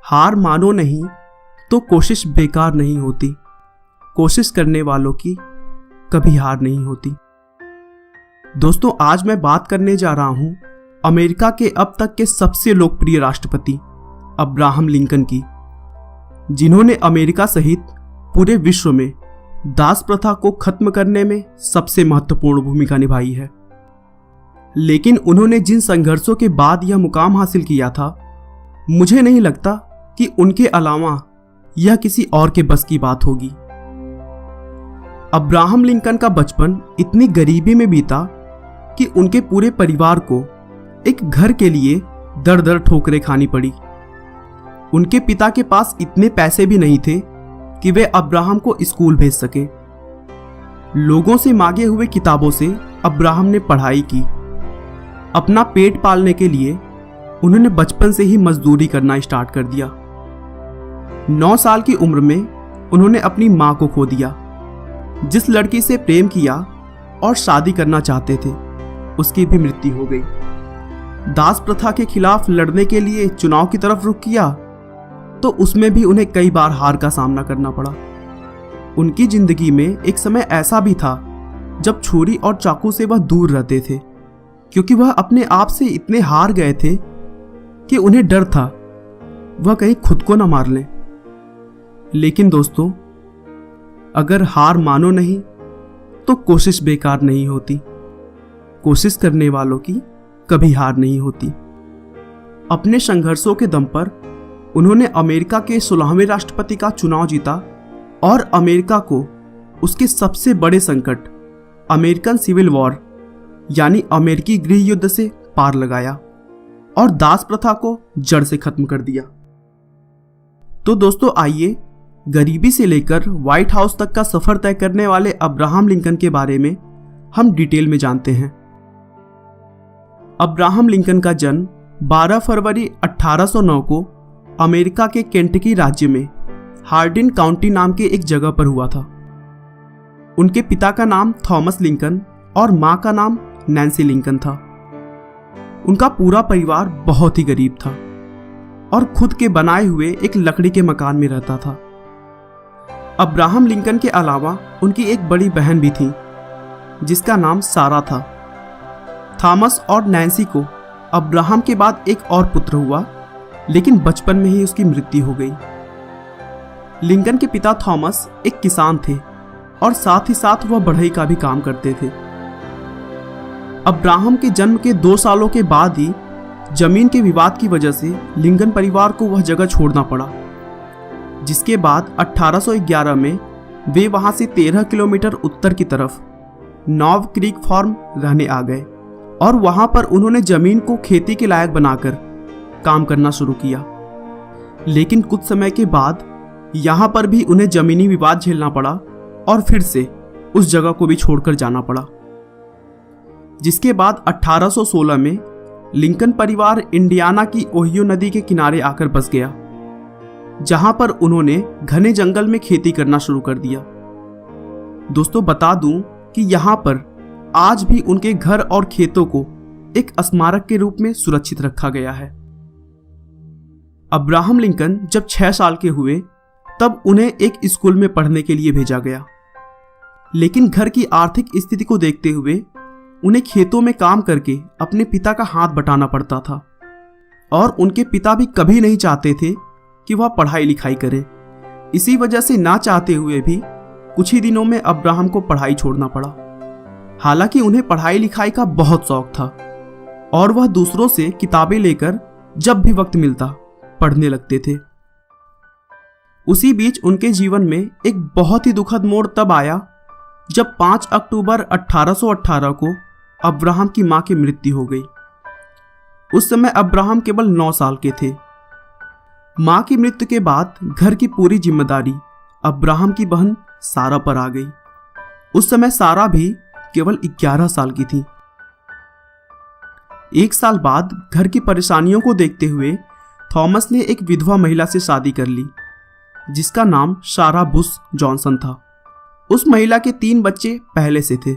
हार मानो नहीं तो कोशिश बेकार नहीं होती। कोशिश करने वालों की कभी हार नहीं होती। दोस्तों, आज मैं बात करने जा रहा हूं अमेरिका के अब तक के सबसे लोकप्रिय राष्ट्रपति अब्राहम लिंकन की, जिन्होंने अमेरिका सहित पूरे विश्व में दास प्रथा को खत्म करने में सबसे महत्वपूर्ण भूमिका निभाई है। लेकिन उन्होंने जिन संघर्षों के बाद यह मुकाम हासिल किया था, मुझे नहीं लगता कि उनके अलावा यह किसी और के बस की बात होगी। अब्राहम लिंकन का बचपन इतनी गरीबी में बीता कि उनके पूरे परिवार को एक घर के लिए दर दर ठोकरें खानी पड़ी। उनके पिता के पास इतने पैसे भी नहीं थे कि वे अब्राहम को स्कूल भेज सके। लोगों से मांगे हुए किताबों से अब्राहम ने पढ़ाई की। अपना पेट पालने के लिए उन्होंने बचपन से ही मजदूरी करना स्टार्ट कर दिया। 9 साल की उम्र में उन्होंने अपनी मां को खो दिया। जिस लड़की से प्रेम किया और शादी करना चाहते थे, उसकी भी मृत्यु हो गई। दास प्रथा के खिलाफ लड़ने के लिए चुनाव की तरफ रुख किया तो उसमें भी उन्हें कई बार हार का सामना करना पड़ा। उनकी जिंदगी में एक समय ऐसा भी था जब छुरी और चाकू से वह दूर रहते थे, क्योंकि वह अपने आप से इतने हार गए थे कि उन्हें डर था वह कहीं खुद को न मार लें। लेकिन दोस्तों, अगर हार मानो नहीं तो कोशिश बेकार नहीं होती। कोशिश करने वालों की कभी हार नहीं होती। अपने संघर्षों के दम पर उन्होंने अमेरिका के 16वें राष्ट्रपति का चुनाव जीता और अमेरिका को उसके सबसे बड़े संकट अमेरिकन सिविल वॉर यानी अमेरिकी गृह युद्ध से पार लगाया और दास प्रथा को जड़ से खत्म कर दिया। तो दोस्तों, आइए गरीबी से लेकर व्हाइट हाउस तक का सफर तय करने वाले अब्राहम लिंकन के बारे में हम डिटेल में जानते हैं। अब्राहम लिंकन का जन्म 12 फरवरी 1809 को अमेरिका के केंटकी राज्य में हार्डिन काउंटी नाम के एक जगह पर हुआ था। उनके पिता का नाम थॉमस लिंकन और मां का नाम नैन्सी लिंकन था। उनका पूरा परिवार बहुत ही गरीब था और खुद के बनाए हुए एक लकड़ी के मकान में रहता था। अब्राहम लिंकन के अलावा उनकी एक बड़ी बहन भी थी जिसका नाम सारा था। थॉमस और नैन्सी को अब्राहम के बाद एक और पुत्र हुआ, लेकिन बचपन में ही उसकी मृत्यु हो गई। लिंकन के पिता थॉमस एक किसान थे और साथ ही साथ वह बढ़ई का भी काम करते थे। अब्राहम के जन्म के 2 सालों के बाद ही जमीन के विवाद की वजह से लिंकन परिवार को वह जगह छोड़ना पड़ा, जिसके बाद 1811 में वे वहां से 13 किलोमीटर उत्तर की तरफ नॉव क्रीक फार्म रहने आ गए और वहां पर उन्होंने जमीन को खेती के लायक बनाकर काम करना शुरू किया। लेकिन कुछ समय के बाद यहां पर भी उन्हें जमीनी विवाद झेलना पड़ा और फिर से उस जगह को भी छोड़कर जाना पड़ा, जिसके बाद 1816 में लिंकन परिवार इंडियाना की ओहियो नदी के किनारे आकर बस गया, जहां पर उन्होंने घने जंगल में खेती करना शुरू कर दिया। दोस्तों, बता दूं कि यहां पर आज भी उनके घर और खेतों को एक स्मारक के रूप में सुरक्षित रखा गया है। अब्राहम लिंकन जब 6 साल के हुए तब उन्हें एक स्कूल में पढ़ने के लिए भेजा गया, लेकिन घर की आर्थिक स्थिति को देखते हुए उन्हें खेतों में काम करके अपने पिता का हाथ बटाना पड़ता था और उनके पिता भी कभी नहीं चाहते थे कि वह पढ़ाई लिखाई करे। इसी वजह से ना चाहते हुए भी कुछ ही दिनों में अब्राहम को पढ़ाई छोड़ना पड़ा। हालांकि उन्हें पढ़ाई लिखाई का बहुत शौक था और वह दूसरों से किताबें लेकर जब भी वक्त मिलता पढ़ने लगते थे। उसी बीच उनके जीवन में एक बहुत ही दुखद मोड़ तब आया जब 5 अक्टूबर 1818 को अब्राहम की मां की मृत्यु हो गई। उस समय अब्राहम केवल 9 साल के थे। मां की मृत्यु के बाद घर की पूरी जिम्मेदारी अब्राहम की बहन सारा पर आ गई। उस समय सारा भी केवल 11 साल की थी। 1 साल बाद घर की परेशानियों को देखते हुए थॉमस ने एक विधवा महिला से शादी कर ली, जिसका नाम सारा बुश जॉनसन था। उस महिला के 3 बच्चे पहले से थे।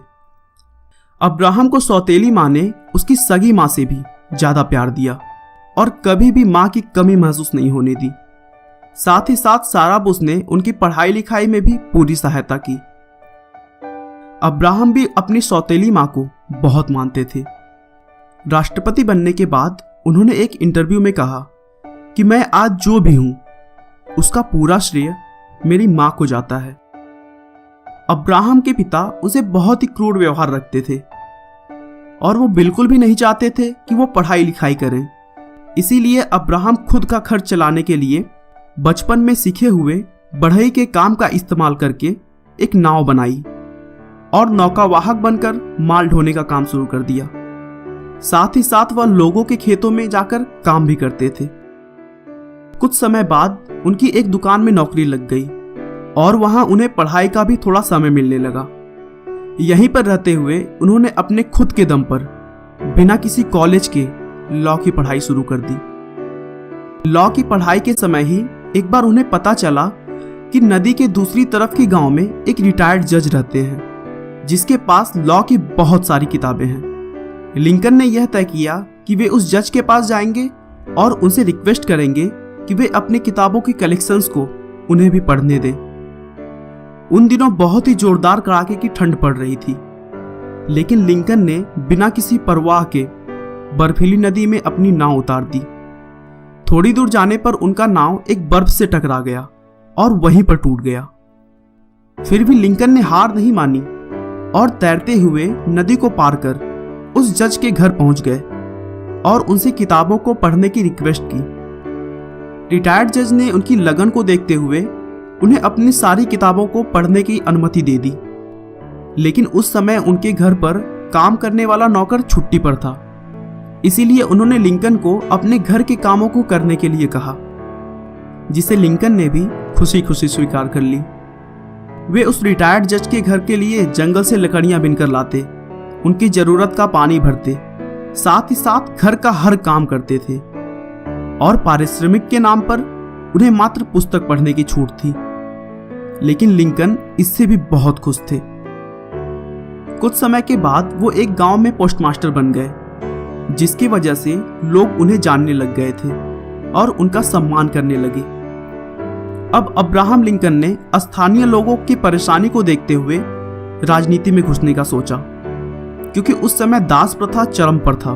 अब्राहम को सौतेली माँ ने उसकी सगी माँ से भी ज्यादा प्यार दिया और कभी भी माँ की कमी महसूस नहीं होने दी। साथ ही साथ सारा बुश ने उनकी पढ़ाई लिखाई में भी पूरी सहायता की। अब्राहम भी अपनी सौतेली मां को बहुत मानते थे। राष्ट्रपति बनने के बाद उन्होंने एक इंटरव्यू में कहा कि मैं आज जो भी हूं उसका पूरा श्रेय मेरी मां को जाता है। अब्राहम के पिता उसे बहुत ही क्रूर व्यवहार रखते थे और वो बिल्कुल भी नहीं चाहते थे कि वो पढ़ाई लिखाई करें। इसीलिए अब्राहम खुद का खर्च चलाने के लिए बचपन में सीखे हुए बढ़ई के काम का इस्तेमाल करके एक नाव बनाई और नौकावाहक बनकर माल ढोने का काम शुरू कर दिया। साथ ही साथ वह लोगों के खेतों में जाकर काम भी करते थे। कुछ समय बाद उनकी एक दुकान में नौकरी लग गई और वहां उन्हें पढ़ाई का भी थोड़ा समय मिलने लगा। यहीं पर रहते हुए उन्होंने अपने खुद के दम पर बिना किसी कॉलेज के लॉ की पढ़ाई शुरू कर दी। लॉ की पढ़ाई के समय ही एक बार उन्हें पता चला कि नदी के दूसरी तरफ के गांव में एक रिटायर्ड जज रहते हैं जिसके पास लॉ की बहुत सारी किताबें हैं। लिंकन ने यह तय किया कि वे उस जज के पास जाएंगे और उनसे रिक्वेस्ट करेंगे कि वे अपनी किताबों की कलेक्शंस को उन्हें भी पढ़ने दें। उन दिनों बहुत ही जोरदार कड़ाके की ठंड पड़ रही थी, लेकिन लिंकन ने बिना किसी परवाह के बर्फीली नदी में अपनी नाव उतार दी। थोड़ी दूर जाने पर उनका नाव एक बर्फ से टकरा गया और वहीं पर टूट गया। फिर भी लिंकन ने हार नहीं मानी और तैरते हुए नदी को पार कर उस जज के घर पहुंच गए और उनसे किताबों को पढ़ने की रिक्वेस्ट की। रिटायर्ड जज ने उनकी लगन को देखते हुए उन्हें अपनी सारी किताबों को पढ़ने की अनुमति दे दी, लेकिन उस समय उनके घर पर काम करने वाला नौकर छुट्टी पर था। इसीलिए उन्होंने लिंकन को अपने घर के कामों को करने के लिए कहा, जिसे लिंकन ने भी खुशी खुशी स्वीकार कर ली। वे उस रिटायर्ड जज के घर के लिए जंगल से लकड़ियां बिनकर लाते, उनकी जरूरत का पानी भरते, साथ ही साथ घर का हर काम करते थे और पारिश्रमिक के नाम पर उन्हें मात्र पुस्तक पढ़ने की छूट थी। लेकिन लिंकन इससे भी बहुत खुश थे। कुछ समय के बाद वो एक गांव में पोस्टमास्टर बन गए, जिसकी वजह से लोग उन्हें जानने लग गए थे और उनका सम्मान करने लगे। अब अब्राहम लिंकन ने स्थानीय लोगों की परेशानी को देखते हुए राजनीति में घुसने का सोचा, क्योंकि उस समय दास प्रथा चरम पर था।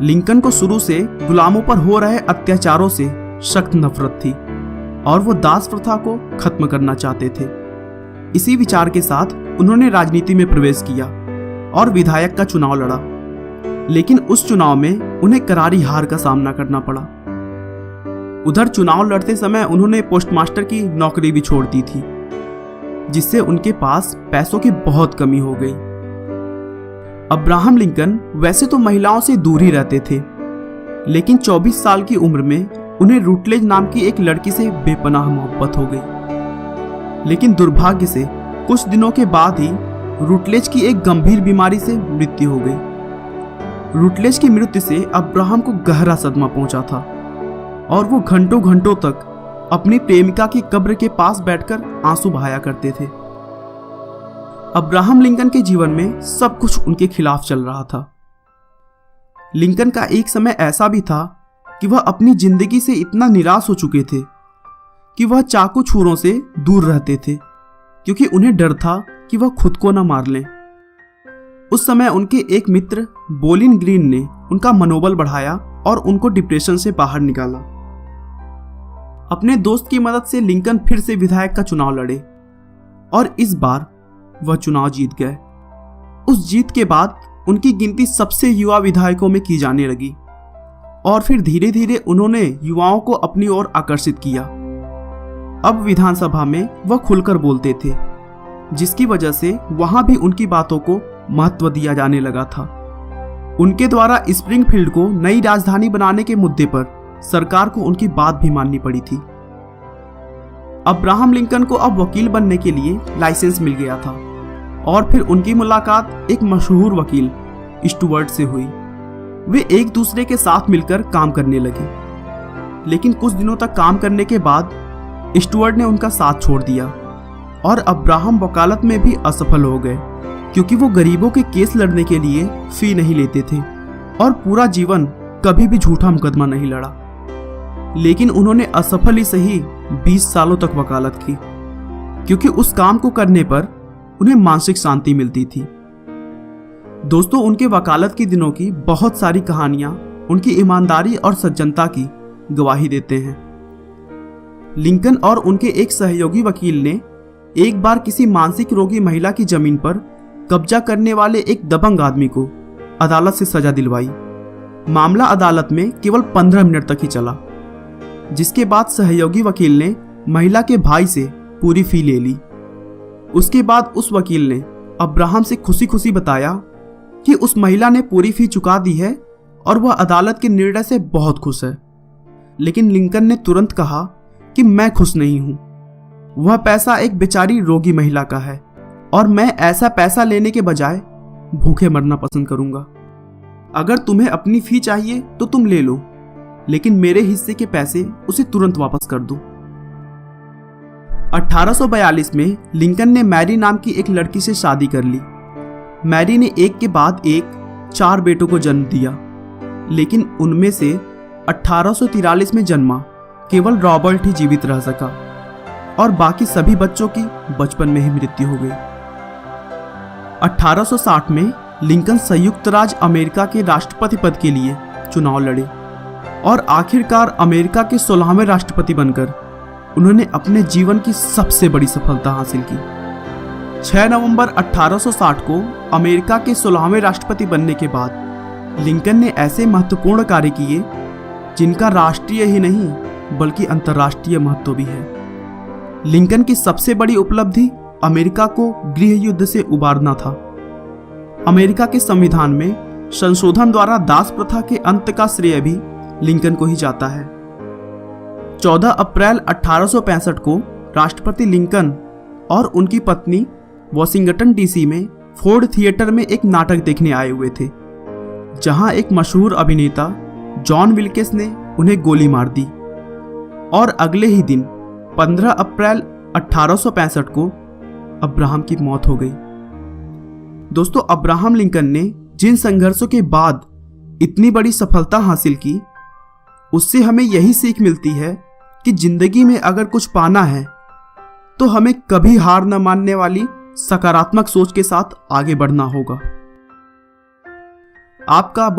लिंकन को शुरू से गुलामों पर हो रहे अत्याचारों से सख्त नफरत थी और वो दास प्रथा को खत्म करना चाहते थे। इसी विचार के साथ उन्होंने राजनीति में प्रवेश किया और विधायक का चुनाव लड़ा, लेकिन उस चुनाव में उन्हें करारी हार का सामना करना पड़ा। उधर चुनाव लड़ते समय उन्होंने पोस्टमास्टर की नौकरी भी छोड़ दी थी, जिससे उनके पास पैसों की बहुत कमी हो गई। अब्राहम लिंकन वैसे तो महिलाओं से दूर ही रहते थे, लेकिन 24 साल की उम्र में उन्हें रूटलेज नाम की एक लड़की से बेपनाह मोहब्बत हो गई। लेकिन दुर्भाग्य से कुछ दिनों के बाद ही रूटलेज की एक गंभीर बीमारी से मृत्यु हो गई। रूटलेज की मृत्यु से अब्राहम को गहरा सदमा पहुंचा था और वो घंटों घंटों तक अपनी प्रेमिका की कब्र के पास बैठकर आंसू बहाया करते थे। अब्राहम लिंकन के जीवन में सब कुछ उनके खिलाफ चल रहा था। लिंकन का एक समय ऐसा भी था कि वह अपनी जिंदगी से इतना निराश हो चुके थे कि वह चाकू छुरों से दूर रहते थे, क्योंकि उन्हें डर था कि वह खुद को न मार लें। उस समय उनके एक मित्र बोलिन ग्रीन ने उनका मनोबल बढ़ाया और उनको डिप्रेशन से बाहर निकाला। अपने दोस्त की मदद से लिंकन फिर से विधायक का चुनाव लड़े और इस बार वह चुनाव जीत गए। उस जीत के बाद उनकी गिनती सबसे युवा विधायकों में की जाने लगी और फिर धीरे धीरे उन्होंने युवाओं को अपनी ओर आकर्षित किया। अब विधानसभा में वह खुलकर बोलते थे, जिसकी वजह से वहां भी उनकी बातों को महत्व दिया जाने लगा था। उनके द्वारा स्प्रिंगफील्ड को नई राजधानी बनाने के मुद्दे पर सरकार को उनकी बात भी माननी पड़ी थी। अब्राहम लिंकन को अब वकील बनने के लिए लाइसेंस मिल गया था और फिर उनकी मुलाकात एक मशहूर वकील स्टुअर्ट से हुई। वे एक दूसरे के साथ मिलकर काम करने लगे, लेकिन कुछ दिनों तक काम करने के बाद स्टुअर्ट ने उनका साथ छोड़ दिया और अब्राहम वकालत में भी असफल हो गए, क्योंकि वो गरीबों के केस लड़ने के लिए फी नहीं लेते थे और पूरा जीवन कभी भी झूठा मुकदमा नहीं लड़ा। लेकिन उन्होंने असफल ही सही 20 सालों तक वकालत की, क्योंकि उस काम को करने पर उन्हें मानसिक शांति मिलती थी। दोस्तों, उनके वकालत के दिनों की बहुत सारी कहानियां उनकी ईमानदारी और सज्जनता की गवाही देते हैं। लिंकन और उनके एक सहयोगी वकील ने एक बार किसी मानसिक रोगी महिला की जमीन पर कब्जा करने वाले एक दबंग आदमी को अदालत से सजा दिलवाई। मामला अदालत में केवल 15 मिनट तक ही चला, जिसके बाद सहयोगी वकील ने महिला के भाई से पूरी फी ले ली। उसके बाद उस वकील ने अब्राहम से खुशी खुशी बताया कि उस महिला ने पूरी फी चुका दी है और वह अदालत के निर्णय से बहुत खुश है। लेकिन लिंकन ने तुरंत कहा कि मैं खुश नहीं हूं, वह पैसा एक बेचारी रोगी महिला का है और मैं ऐसा पैसा लेने के बजाय भूखे मरना पसंद करूंगा। अगर तुम्हें अपनी फी चाहिए तो तुम ले लो, लेकिन मेरे हिस्से के पैसे उसे तुरंत वापस कर दो। 1842 में लिंकन ने मैरी नाम की एक लड़की से शादी कर ली। मैरी ने एक के बाद एक 4 बेटों को जन्म दिया, लेकिन उनमें से 1843 में जन्मा केवल रॉबर्ट ही जीवित रह सका और बाकी सभी बच्चों की बचपन में ही मृत्यु हो गई। 1860 में लिंकन संयुक्त राज्य अमेरिका के राष्ट्रपति पद के लिए चुनाव लड़े और आखिरकार अमेरिका के 16वें राष्ट्रपति बनकर उन्होंने अपने जीवन की सबसे बड़ी सफलता हासिल की। 6 नवंबर 1860 को अमेरिका के 16वें राष्ट्रपति बनने के बाद लिंकन ने ऐसे महत्वपूर्ण कार्य किए जिनका राष्ट्रीय ही नहीं बल्कि अंतर्राष्ट्रीय महत्व भी है। लिंकन की सबसे बड़ी उपलब्धि अमेरिका को गृह युद्ध से उबारना था। अमेरिका के संविधान में संशोधन द्वारा दास प्रथा के अंत का श्रेय भी लिंकन को ही जाता है। 14 अप्रैल 1865 को राष्ट्रपति लिंकन और उनकी पत्नी वॉशिंगटन डीसी में फोर्ड थिएटर में एक नाटक देखने आए हुए थे, जहां एक मशहूर अभिनेता जॉन विल्किस ने उन्हें गोली मार दी और अगले ही दिन 15 अप्रैल 1865 को अब्राहम की मौत हो गई। दोस्तों, अब्राहम लिंकन ने जिन संघर्षों के बाद इतनी बड़ी सफलता हासिल की, उससे हमें यही सीख मिलती है कि जिंदगी में अगर कुछ पाना है तो हमें कभी हार न मानने वाली सकारात्मक सोच के साथ आगे बढ़ना होगा। आपका